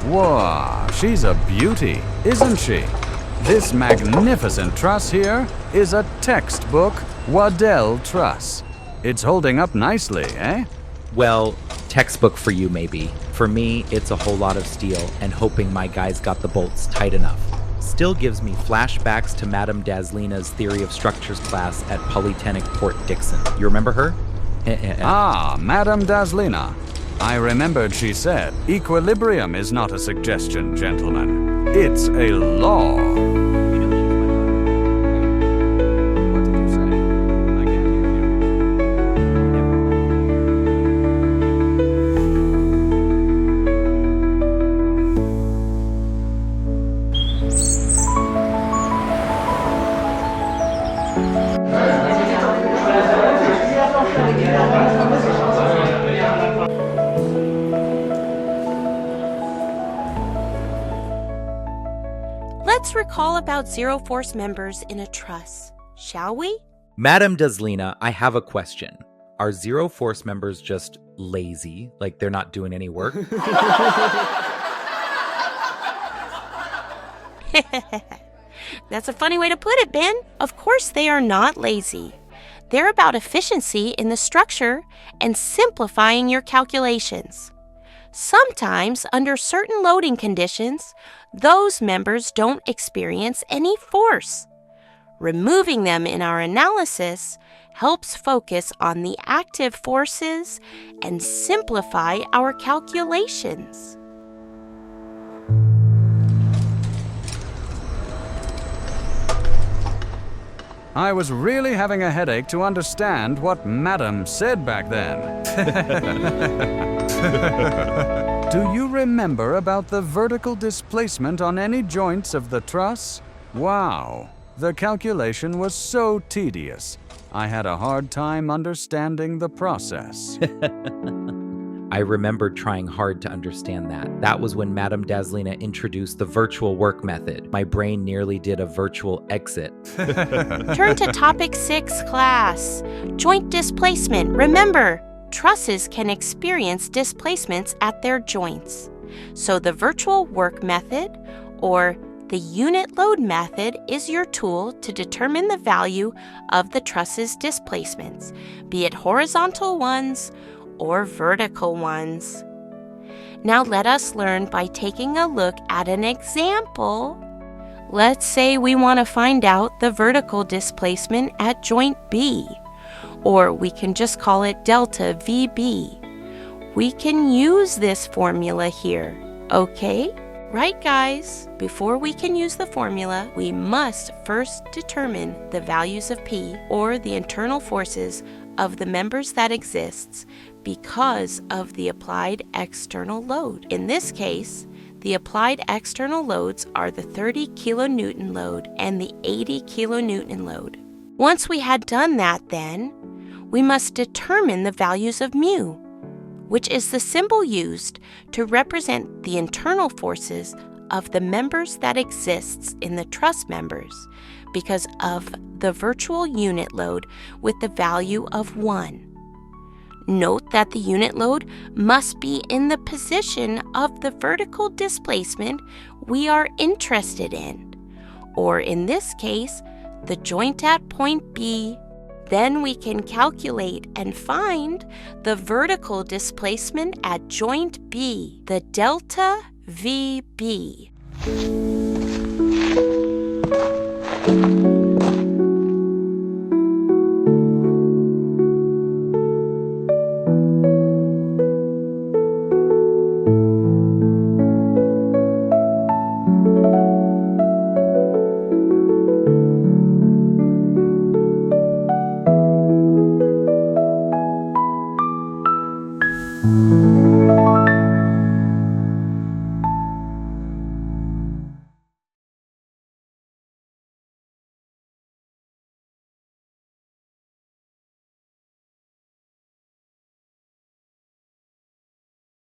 Wow, she's a beauty, isn't she? This magnificent truss here is a textbook Waddell truss. It's holding up nicely, eh? Well, textbook for you maybe. For me, it's a whole lot of steel and hoping my guys got the bolts tight enough. Still gives me flashbacks to Madame Dazlyna's Theory of Structures class at Politeknik Port Dickson. You remember her? Ah, Madame Dazlyna. I remembered she said, equilibrium is not a suggestion, gentlemen. It's a law. What did you say? I can't hear you. Let's recall about zero force members in a truss, shall we? Madame Dazlyna, I have a question. Are zero force members just lazy, like they're not doing any work? That's a funny way to put it, Ben. Of course they are not lazy. They're about efficiency in the structure and simplifying your calculations. Sometimes, under certain loading conditions, those members don't experience any force. Removing them in our analysis helps focus on the active forces and simplify our calculations. I was really having a headache to understand what Madam said back then. Do you remember about the vertical displacement on any joints of the truss? Wow, the calculation was so tedious. I had a hard time understanding the process. I remember trying hard to understand that. That was when Madame Dazlyna introduced the virtual work method. My brain nearly did a virtual exit. Turn to topic 6, class. Joint displacement. Remember, trusses can experience displacements at their joints. So the virtual work method, or the unit load method, is your tool to determine the value of the truss's displacements, be it horizontal ones or vertical ones. Now let us learn by taking a look at an example. Let's say we want to find out the vertical displacement at joint B, or we can just call it delta VB. We can use this formula here, okay? Right, guys? Before we can use the formula, we must first determine the values of P, or the internal forces of the members that exists because of the applied external load. In this case, the applied external loads are the 30 kilonewton load and the 80 kilonewton load. Once we had done that, then, we must determine the values of mu, which is the symbol used to represent the internal forces of the members that exists in the truss members because of the virtual unit load with the value of 1. Note that the unit load must be in the position of the vertical displacement we are interested in, or in this case, the joint at point B. Then we can calculate and find the vertical displacement at joint B, the delta VB.